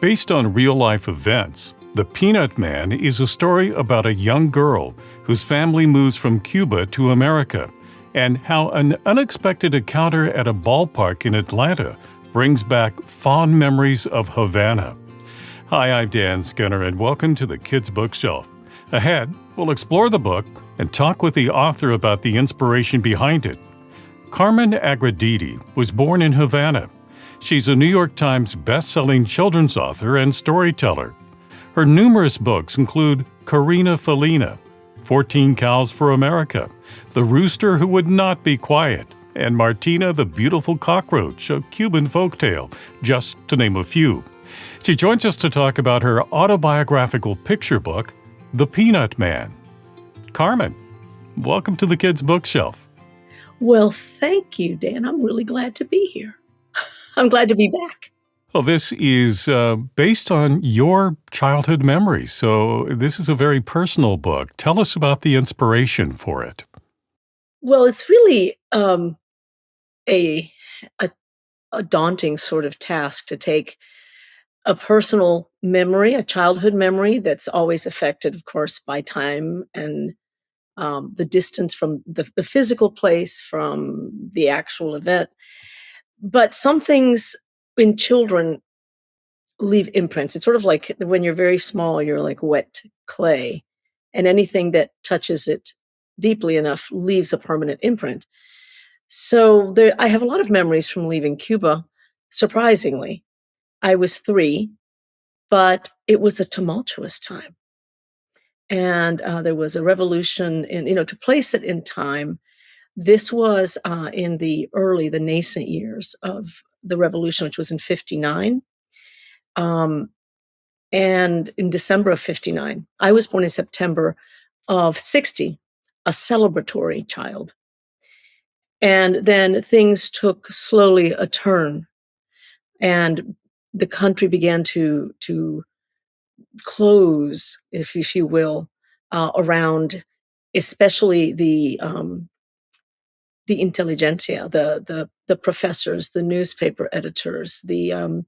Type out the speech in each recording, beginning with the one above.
Based on real-life events, The Peanut Man is a story about a young girl whose family moves from Cuba to America, and how an unexpected encounter at a ballpark in Atlanta brings back fond memories of Havana. Hi, I'm Dan Skinner, and welcome to the Kids Bookshelf. Ahead, we'll explore the book and talk with the author about the inspiration behind it. Carmen Agra Deedy was born in Havana. She's a New York Times best-selling children's author and storyteller. Her numerous books include Carina Felina, 14 Cows for America, The Rooster Who Would Not Be Quiet, and Martina the Beautiful Cockroach, a Cuban folktale, just to name a few. She joins us to talk about her autobiographical picture book, The Peanut Man. Carmen, welcome to the Kids Bookshelf. Well, thank you, Dan. I'm really glad to be here. I'm glad to be back. Well, this is based on your childhood memories, so this is a very personal book. Tell us about the inspiration for it. Well, it's really a daunting sort of task to take a personal memory, a childhood memory that's always affected, of course, by time and the distance from the physical place, from the actual event. But some things in children leave imprints. It's sort of like when you're very small, you're like wet clay, and anything that touches it deeply enough leaves a permanent imprint. So I have a lot of memories from leaving Cuba. Surprisingly, I was 3, but it was a tumultuous time. And there was a revolution to place it in time. This was in the nascent years of the revolution, which was in 59. And in December of 59, I was born in September of 60, a celebratory child. And then things took slowly a turn, and the country began to close, if you will, around especially the intelligentsia, the professors, the newspaper editors, the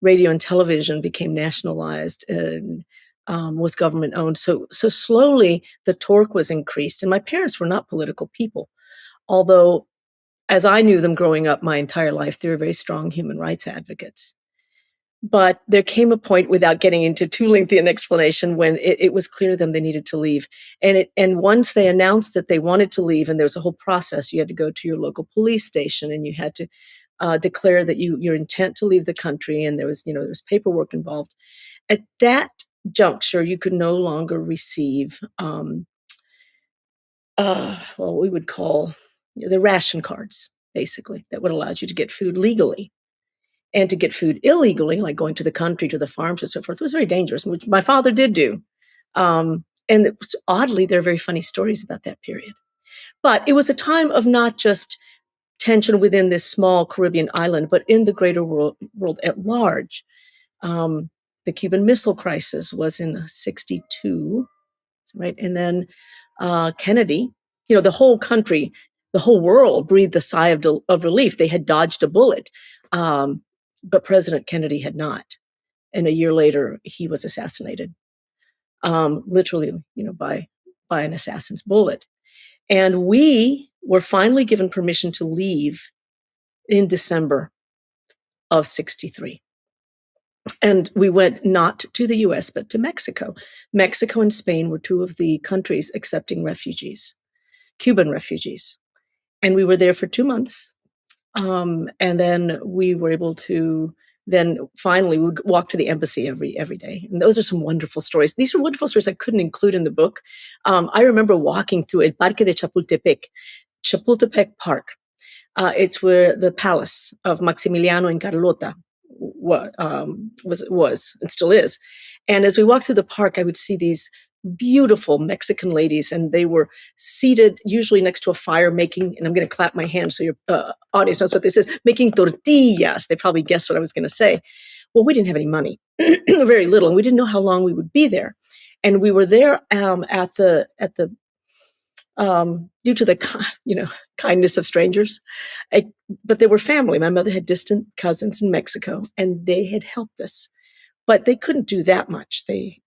radio and television became nationalized and was government owned. So slowly the torque was increased, and my parents were not political people, although as I knew them growing up my entire life, they were very strong human rights advocates. But there came a point, without getting into too lengthy an explanation, when it was clear to them they needed to leave. And once they announced that they wanted to leave, and there was a whole process, you had to go to your local police station, and you had to declare that your intent to leave the country, and there was paperwork involved. At that juncture, you could no longer receive what we would call the ration cards, basically, that would allow you to get food legally. And to get food illegally, like going to the country, to the farms and so forth, was very dangerous, which my father did do. And oddly, there are very funny stories about that period. But it was a time of not just tension within this small Caribbean island, but in the greater world at large. The Cuban Missile Crisis was in 62, right? And then Kennedy, the whole country, the whole world breathed a sigh of relief. They had dodged a bullet. But President Kennedy had not. And a year later, he was assassinated, literally, by an assassin's bullet. And we were finally given permission to leave in December of 63. And we went not to the US, but to Mexico. Mexico and Spain were 2 of the countries accepting refugees, Cuban refugees. And we were there for 2 months. And then we were able to finally we would walk to the embassy every day. And those are some wonderful stories. These are wonderful stories I couldn't include in the book. I remember walking through El Parque de Chapultepec Park. It's where the palace of Maximiliano and Carlota was and still is. And as we walked through the park, I would see these beautiful Mexican ladies, and they were seated usually next to a fire making, and I'm going to clap my hands so your audience knows what this is, making tortillas. They probably guessed what I was going to say. Well, we didn't have any money, very little, and we didn't know how long we would be there. And we were there at the due to the kindness of strangers, but they were family. My mother had distant cousins in Mexico, and they had helped us But they couldn't do that much. They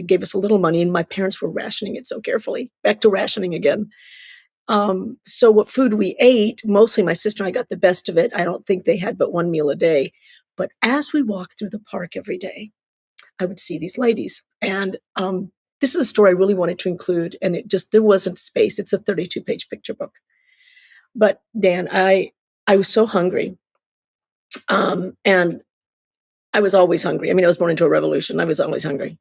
gave us a little money, and my parents were rationing it so carefully. Back to rationing again. So what food we ate, mostly my sister and I got the best of it. I don't think they had but one meal a day. But as we walked through the park every day, I would see these ladies. And this is a story I really wanted to include, and there wasn't space. It's a 32-page picture book. But Dan, I was so hungry. And I was always hungry. I mean, I was born into a revolution. I was always hungry.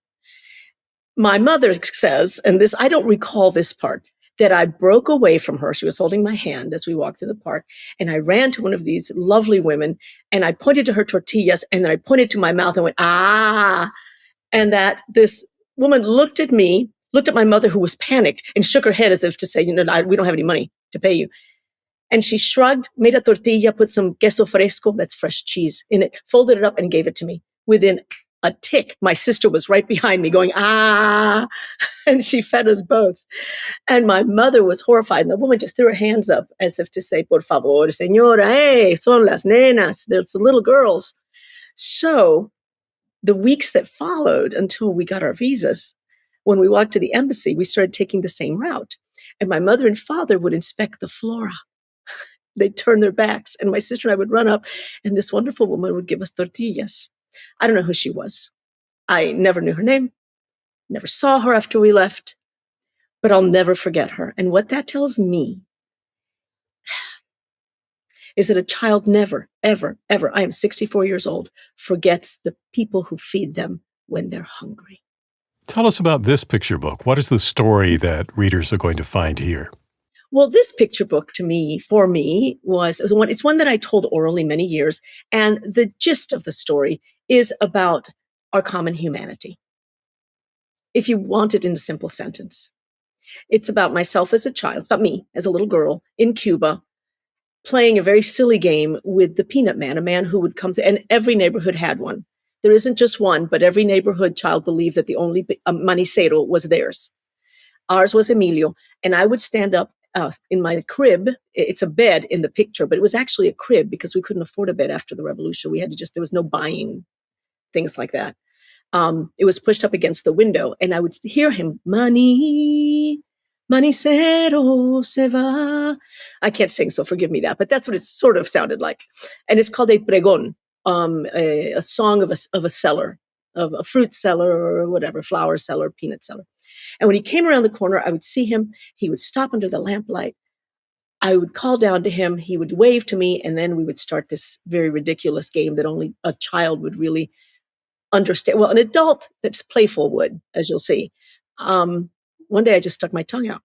My mother says, and this, I don't recall this part, that I broke away from her. She was holding my hand as we walked through the park. And I ran to one of these lovely women, and I pointed to her tortillas, and then I pointed to my mouth and went, ah. And that this woman looked at me, looked at my mother, who was panicked, and shook her head as if to say, we don't have any money to pay you. And she shrugged, made a tortilla, put some queso fresco, that's fresh cheese, in it, folded it up and gave it to me. Within a tick, my sister was right behind me going, ah, and she fed us both. And my mother was horrified. And the woman just threw her hands up as if to say, por favor, señora, hey, son las nenas. There's the little girls. So the weeks that followed until we got our visas, when we walked to the embassy, we started taking the same route. And my mother and father would inspect the flora. They'd turn their backs, and my sister and I would run up, and this wonderful woman would give us tortillas. I don't know who she was. I never knew her name, never saw her after we left, but I'll never forget her. And what that tells me is that a child never, ever, ever, I am 64 years old, forgets the people who feed them when they're hungry. Tell us about this picture book. What is the story that readers are going to find here? Well, this picture book for me, it's one that I told orally many years. And the gist of the story is about our common humanity. If you want it in a simple sentence, it's about myself as a child, it's about me as a little girl in Cuba, playing a very silly game with the Peanut Man, a man who would come through, and every neighborhood had one. There isn't just one, but every neighborhood child believed that the only manicero was theirs. Ours was Emilio, and I would stand up in my crib. It's a bed in the picture, but it was actually a crib because we couldn't afford a bed after the revolution. There was no buying things like that. It was pushed up against the window, and I would hear him, manicero se va. I can't sing, so forgive me that, but that's what it sort of sounded like. And it's called a pregón, a song of a seller, of a fruit seller or whatever, flower seller, peanut seller. And when he came around the corner, I would see him. He would stop under the lamplight. I would call down to him. He would wave to me. And then we would start this very ridiculous game that only a child would really understand. Well, an adult that's playful would, as you'll see. One day I just stuck my tongue out.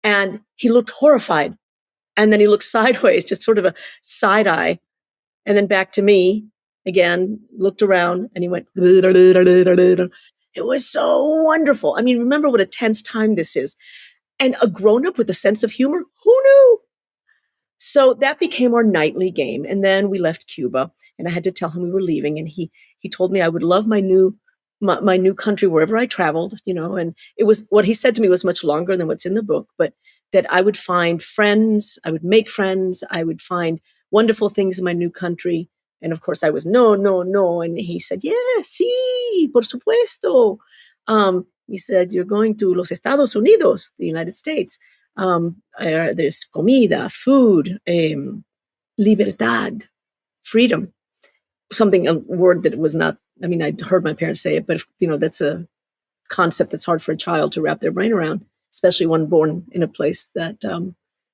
And he looked horrified. And then he looked sideways, just sort of a side eye. And then back to me again, looked around, and he went. It was so wonderful. I mean, remember what a tense time this is. And a grown-up with a sense of humor, who knew? So that became our nightly game. And then we left Cuba, and I had to tell him we were leaving. And he told me I would love my new country wherever I traveled, and it was, what he said to me was much longer than what's in the book, but that I would find friends, I would make friends, I would find wonderful things in my new country. And of course I was, no. And he said, yeah, sí, por supuesto. He said, you're going to Los Estados Unidos, the United States. There's comida, food, libertad, freedom. A word that was not, I mean, I'd heard my parents say it, but that's a concept that's hard for a child to wrap their brain around, especially one born in a place that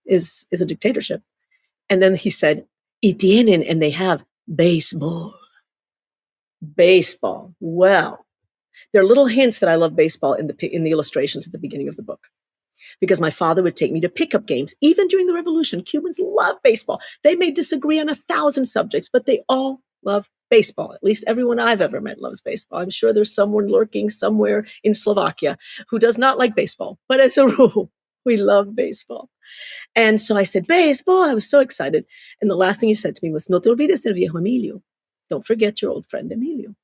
is a dictatorship. And then he said, y tienen, and they have baseball. Baseball. Well, there are little hints that I love baseball in the illustrations at the beginning of the book, because my father would take me to pickup games. Even during the revolution, Cubans love baseball. They may disagree on 1,000 subjects, but they all love baseball. At least everyone I've ever met loves baseball. I'm sure there's someone lurking somewhere in Slovakia who does not like baseball, but as a rule, we love baseball. And so I said, baseball. I was so excited. And the last thing he said to me was, no te olvides del viejo Emilio. Don't forget your old friend Emilio.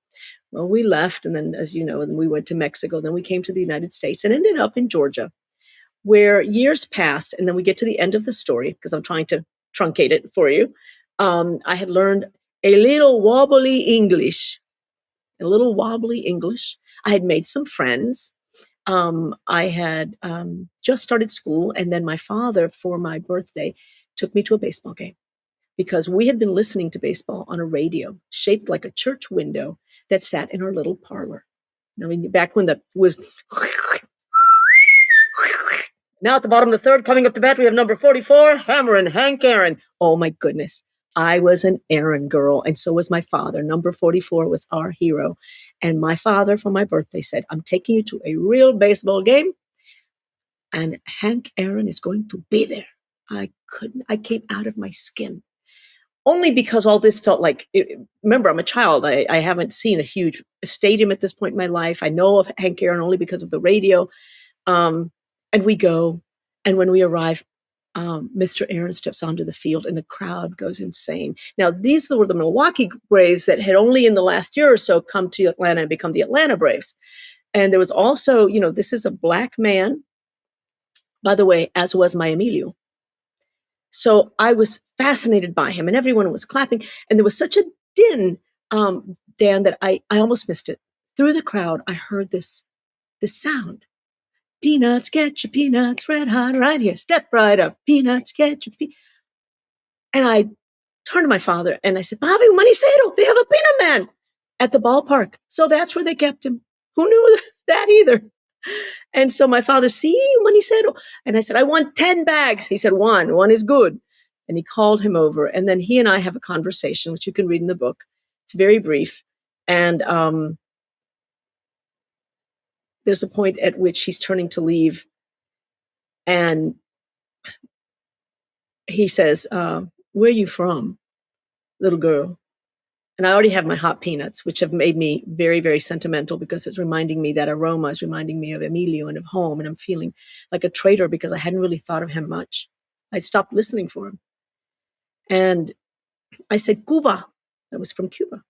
Well, we left. And then, as you know, and we went to Mexico. Then we came to the United States and ended up in Georgia, where years passed. And then we get to the end of the story, because I'm trying to truncate it for you. I had learned a little wobbly English. A little wobbly English. I had made some friends. I had just started school, and then my father, for my birthday, took me to a baseball game because we had been listening to baseball on a radio shaped like a church window that sat in our little parlor. I mean, back when the was now at the bottom of the third, coming up to bat, we have number 44, hammering Hank Aaron. Oh my goodness. I was an Aaron girl, and so was my father. Number 44 was our hero. And my father, for my birthday, said, I'm taking you to a real baseball game, and Hank Aaron is going to be there. I came out of my skin. Only because all this felt like, remember, I'm a child. I haven't seen a huge stadium at this point in my life. I know of Hank Aaron only because of the radio. And we go, and when we arrive, Mr. Aaron steps onto the field and the crowd goes insane. Now, these were the Milwaukee Braves that had only in the last year or so come to Atlanta and become the Atlanta Braves. And there was also, this is a black man, by the way, as was my Emilio. So I was fascinated by him and everyone was clapping. And there was such a din, Dan, that I almost missed it. Through the crowd, I heard this sound. Peanuts, get your peanuts red hot right here. Step right up. Peanuts, get your peanuts. And I turned to my father and I said, Bobby, Manicero, they have a peanut man at the ballpark. So that's where they kept him. Who knew that either? And so my father, see, Manicero. And I said, I want 10 bags. He said, one is good. And he called him over. And then he and I have a conversation, which you can read in the book. It's very brief. And there's a point at which he's turning to leave. And he says, where are you from, little girl? And I already have my hot peanuts, which have made me very, very sentimental because it's reminding me, that aroma is reminding me of Emilio and of home. And I'm feeling like a traitor because I hadn't really thought of him much. I'd stopped listening for him. And I said, Cuba. That was from Cuba.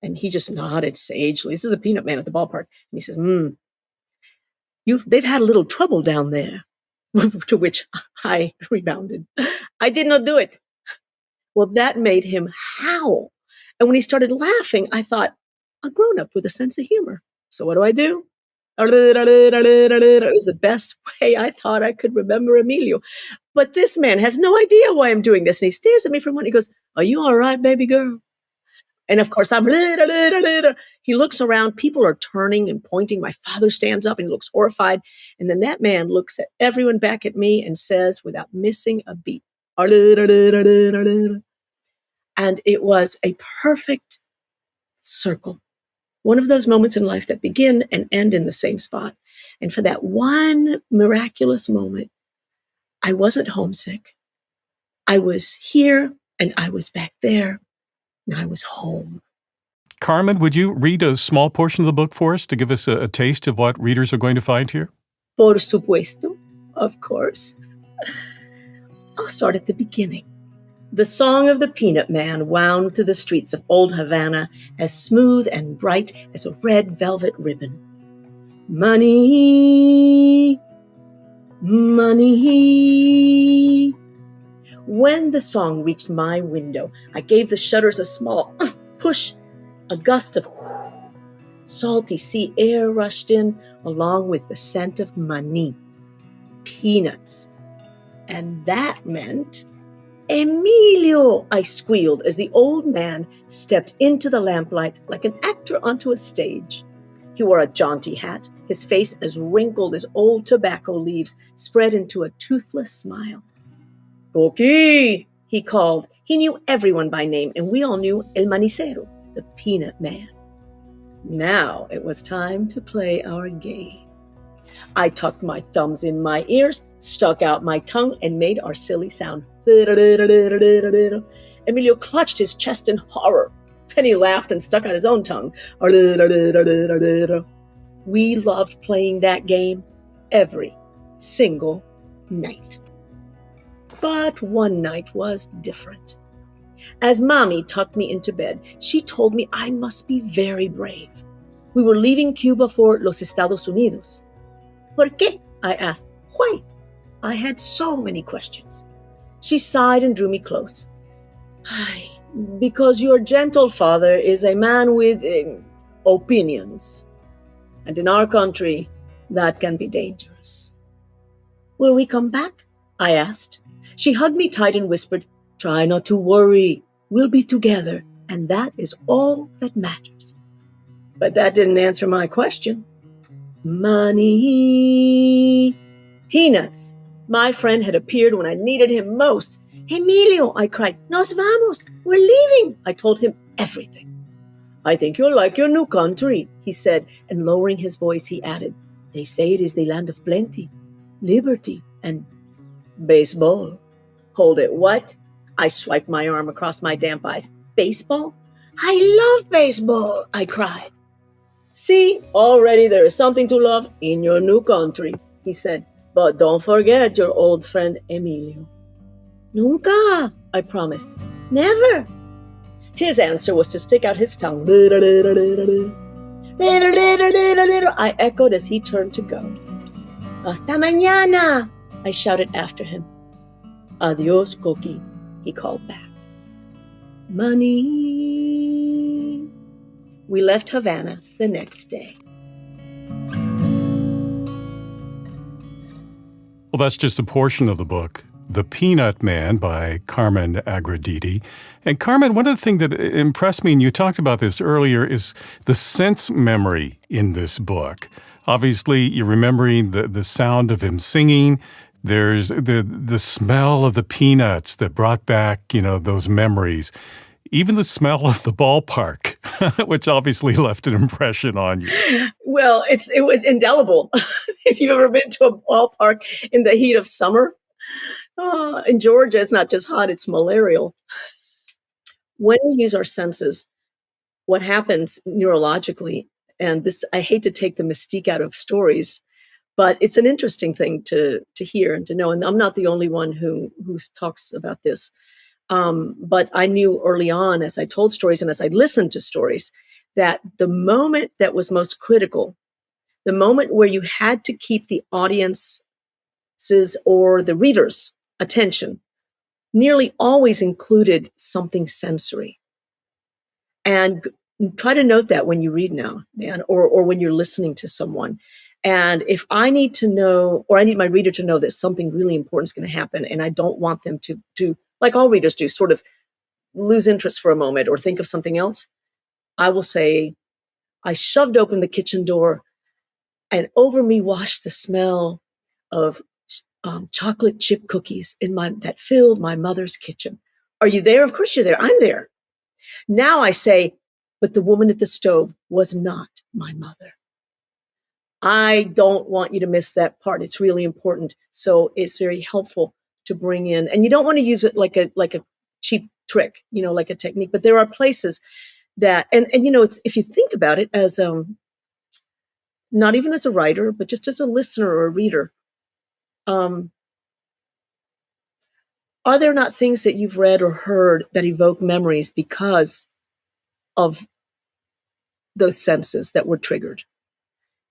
And he just nodded sagely. This is a peanut man at the ballpark. And he says, they've had a little trouble down there. To which I rebounded. I did not do it. Well, that made him howl. And when he started laughing, I thought, a grown-up with a sense of humor. So what do? It was the best way I thought I could remember Emilio. But this man has no idea why I'm doing this. And he stares at me for a moment. He goes, are you all right, baby girl? And of course, he looks around. People are turning and pointing. My father stands up and he looks horrified. And then that man looks at everyone back at me and says, without missing a beat, and it was a perfect circle. One of those moments in life that begin and end in the same spot. And for that one miraculous moment, I wasn't homesick. I was here and I was back there. And I was home. Carmen, would you read a small portion of the book for us to give us a taste of what readers are going to find here? Por supuesto, of course. I'll start at the beginning. The song of the Peanut Man wound through the streets of old Havana as smooth and bright as a red velvet ribbon. Money, money. When the song reached my window, I gave the shutters a small push. A gust of salty sea air rushed in, along with the scent of money, peanuts. And that meant, Emilio, I squealed as the old man stepped into the lamplight like an actor onto a stage. He wore a jaunty hat, his face as wrinkled as old tobacco leaves spread into a toothless smile. Coqui, he called. He knew everyone by name, and we all knew El Manicero, the Peanut Man. Now it was time to play our game. I tucked my thumbs in my ears, stuck out my tongue, and made our silly sound. Emilio clutched his chest in horror. Then he laughed and stuck out his own tongue. We loved playing that game every single night. But one night was different. As Mommy tucked me into bed, she told me I must be very brave. We were leaving Cuba for Los Estados Unidos. ¿Por qué? I asked. Why? I had so many questions. She sighed and drew me close. Because your gentle father is a man with opinions. And in our country, that can be dangerous. Will we come back? I asked. She hugged me tight and whispered, try not to worry. We'll be together, and that is all that matters. But that didn't answer my question. Money. Peanuts. My friend had appeared when I needed him most. Emilio, I cried. Nos vamos. We're leaving. I told him everything. I think you'll like your new country, he said, and lowering his voice, he added, they say it is the land of plenty, liberty, and baseball. Hold it, what? I swiped my arm across my damp eyes. Baseball? I love baseball, I cried. See, already there is something to love in your new country, he said. But don't forget your old friend Emilio. Nunca, I promised. Never. His answer was to stick out his tongue. I echoed as he turned to go. Hasta mañana, I shouted after him. Adios, Coqui, he called back. Money. We left Havana the next day. Well, that's just a portion of the book, The Peanut Man by Carmen Agra Deedy. And Carmen, one of the things that impressed me, and you talked about this earlier, is the sense memory in this book. Obviously, you're remembering the sound of him singing. There's the smell of the peanuts that brought back, those memories. Even the smell of the ballpark, which obviously left an impression on you. Well, it was indelible. If you've ever been to a ballpark in the heat of summer, in Georgia, it's not just hot, it's malarial. When we use our senses, what happens neurologically, and this, I hate to take the mystique out of stories, but it's an interesting thing to hear and to know. And I'm not the only one who talks about this. But I knew early on, as I told stories and as I listened to stories, that the moment that was most critical, the moment where you had to keep the audience's or the reader's attention, nearly always included something sensory. And try to note that when you read now, Dan, or when you're listening to someone. And if I need to know, or I need my reader to know that something really important is going to happen, and I don't want them to, like all readers do, sort of lose interest for a moment or think of something else, I will say, I shoved open the kitchen door, and over me washed the smell of chocolate chip cookies that filled my mother's kitchen. Are you there? Of course you're there. I'm there. Now I say, but the woman at the stove was not my mother. I don't want you to miss that part. It's really important. So it's very helpful to bring in, and you don't want to use it like a cheap trick, like a technique, but there are places that, and it's, if you think about it as, not even as a writer, but just as a listener or a reader, are there not things that you've read or heard that evoke memories because of those senses that were triggered?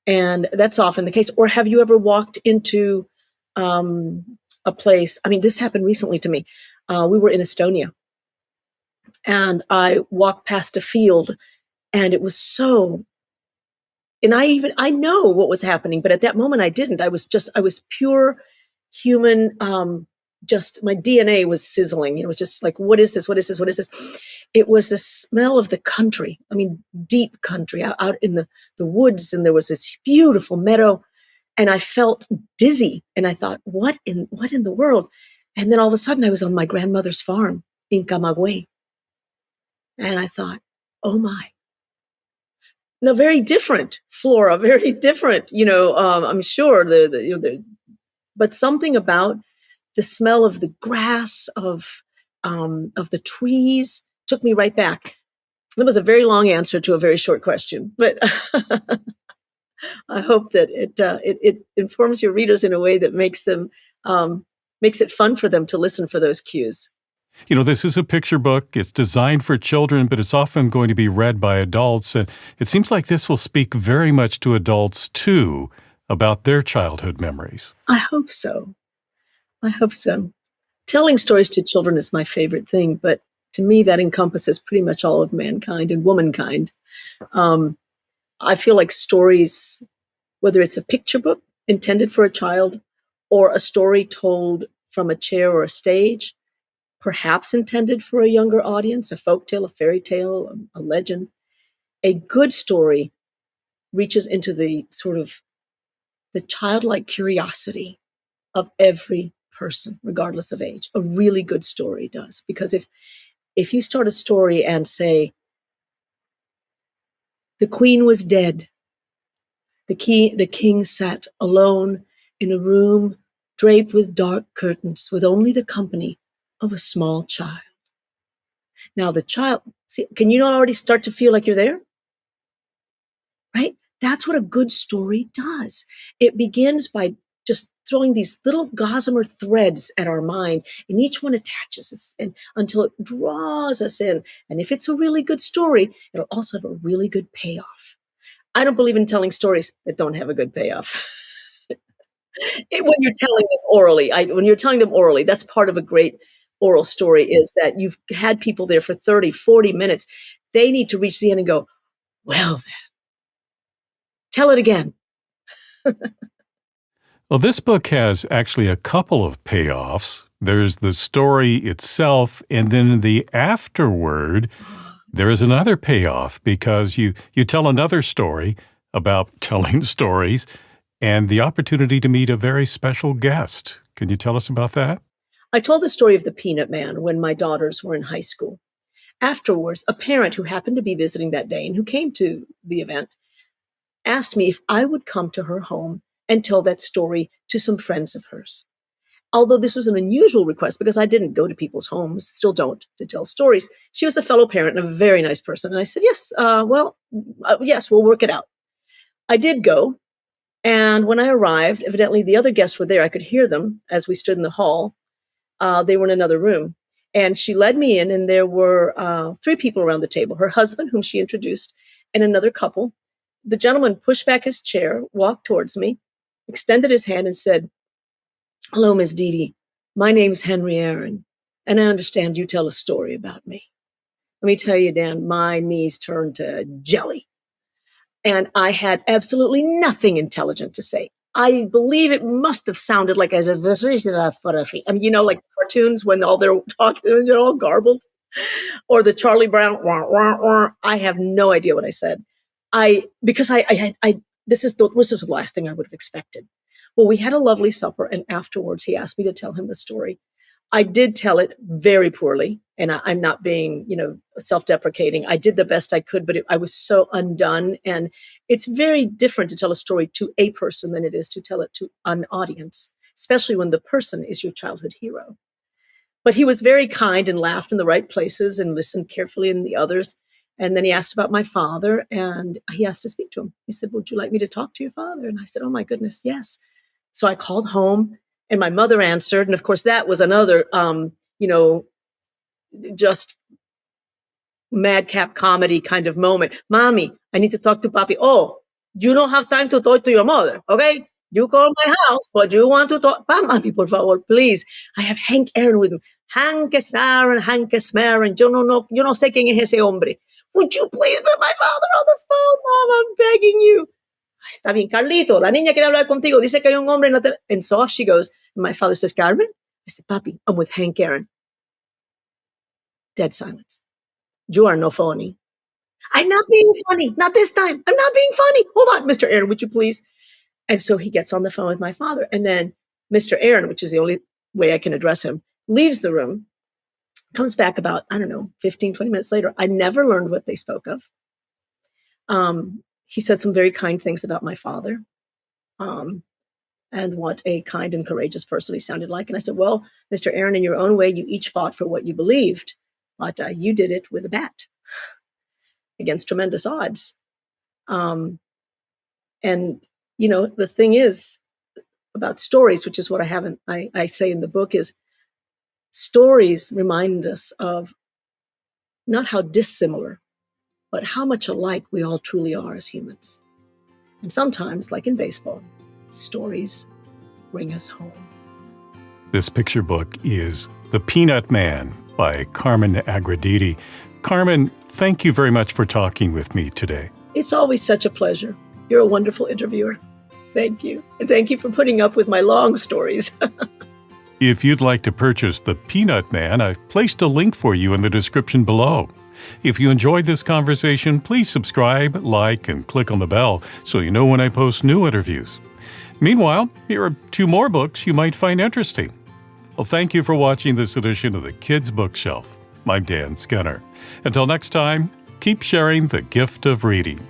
And that's often the case. Or have you ever walked into a place? I mean, this happened recently to me. We were in Estonia, and I walked past a field, and it was so, and I know what was happening, but at that moment I didn't. I was pure human. Just my DNA was sizzling. It was just like, what is this? What is this? What is this? It was the smell of the country. I mean, deep country out in the woods. And there was this beautiful meadow, and I felt dizzy. And I thought, what in the world? And then all of a sudden I was on my grandmother's farm in Camagüey. And I thought, oh my. Now, very different flora, very different, I'm sure but something about the smell of the grass, of the trees, took me right back. It was a very long answer to a very short question, but I hope that it informs your readers in a way that makes it fun for them to listen for those cues. This is a picture book. It's designed for children, but it's often going to be read by adults. And it seems like this will speak very much to adults, too, about their childhood memories. I hope so. Telling stories to children is my favorite thing, but To me, that encompasses pretty much all of mankind and womankind. I feel like stories, whether it's a picture book intended for a child or a story told from a chair or a stage, perhaps intended for a younger audience, a folktale, a fairy tale, a legend, a good story reaches into the sort of the childlike curiosity of every person, regardless of age. A really good story does. Because if you start a story and say, the queen was dead, the king sat alone in a room draped with dark curtains with only the company of a small child. Now the child, see, can you not already start to feel like you're there? Right? That's what a good story does. It begins by just throwing these little gossamer threads at our mind, and each one attaches us until it draws us in. And if it's a really good story, it'll also have a really good payoff. I don't believe in telling stories that don't have a good payoff. When you're telling them orally, when you're telling them orally, that's part of a great oral story, is that you've had people there for 30, 40 minutes. They need to reach the end and go, well, then, tell it again. Well, this book has actually a couple of payoffs. There's the story itself, and then the afterward, there is another payoff because you tell another story about telling stories and the opportunity to meet a very special guest. Can you tell us about that? I told the story of the Peanut Man when my daughters were in high school. Afterwards, a parent who happened to be visiting that day and who came to the event asked me if I would come to her home and tell that story to some friends of hers. Although this was an unusual request because I didn't go to people's homes, still don't, to tell stories. She was a fellow parent and a very nice person. And I said, yes, yes, we'll work it out. I did go. And when I arrived, evidently the other guests were there. I could hear them as we stood in the hall. They were in another room. And she led me in, and there were 3 people around the table, her husband, whom she introduced, and another couple. The gentleman pushed back his chair, walked towards me, extended his hand and said, hello, Miss Deedy. My name's Henry Aaron, and I understand you tell a story about me. Let me tell you, Dan, my knees turned to jelly. And I had absolutely nothing intelligent to say. I believe it must have sounded like like cartoons when all they're talking, they're all garbled. Or the Charlie Brown, wah, wah, wah. I have no idea what I said. This was the last thing I would have expected. Well, we had a lovely supper, and afterwards he asked me to tell him the story. I did tell it very poorly, and I'm not being, self-deprecating. I did the best I could, but I was so undone. And it's very different to tell a story to a person than it is to tell it to an audience, especially when the person is your childhood hero. But he was very kind and laughed in the right places and listened carefully in the others. And then he asked about my father, and he asked to speak to him. He said, would you like me to talk to your father? And I said, oh my goodness, yes. So I called home, and my mother answered. And of course, that was another, just madcap comedy kind of moment. Mommy, I need to talk to Papi. Oh, you don't have time to talk to your mother, okay? You call my house, but you want to talk. Mami, por favor, please. I have Hank Aaron with me. Hank es Marin. Yo no sé quién es ese hombre. Would you please put my father on the phone, Mom? I'm begging you. Está bien, Carlito, la niña quiere hablar contigo. Dice que hay un hombre en la tele. And so off she goes. And my father says, Carmen? I said, Papi, I'm with Hank Aaron. Dead silence. You are no phony. I'm not being funny. Not this time. I'm not being funny. Hold on, Mr. Aaron, would you please? And so he gets on the phone with my father. And then Mr. Aaron, which is the only way I can address him, leaves the room, comes back about, 15, 20 minutes later. I never learned what they spoke of. He said some very kind things about my father, and what a kind and courageous person he sounded like. And I said, well, Mr. Aaron, in your own way, you each fought for what you believed, but you did it with a bat against tremendous odds. And, the thing is about stories, which is what I say in the book, is stories remind us of not how dissimilar, but how much alike we all truly are as humans. And sometimes, like in baseball, stories bring us home. This picture book is The Peanut Man by Carmen Agra Deedy. Carmen, thank you very much for talking with me today. It's always such a pleasure. You're a wonderful interviewer. Thank you. And thank you for putting up with my long stories. If you'd like to purchase The Peanut Man, I've placed a link for you in the description below. If you enjoyed this conversation, please subscribe, like, and click on the bell so you know when I post new interviews. Meanwhile, here are 2 more books you might find interesting. Well, thank you for watching this edition of the Kids Bookshelf. I'm Dan Skinner. Until next time, keep sharing the gift of reading.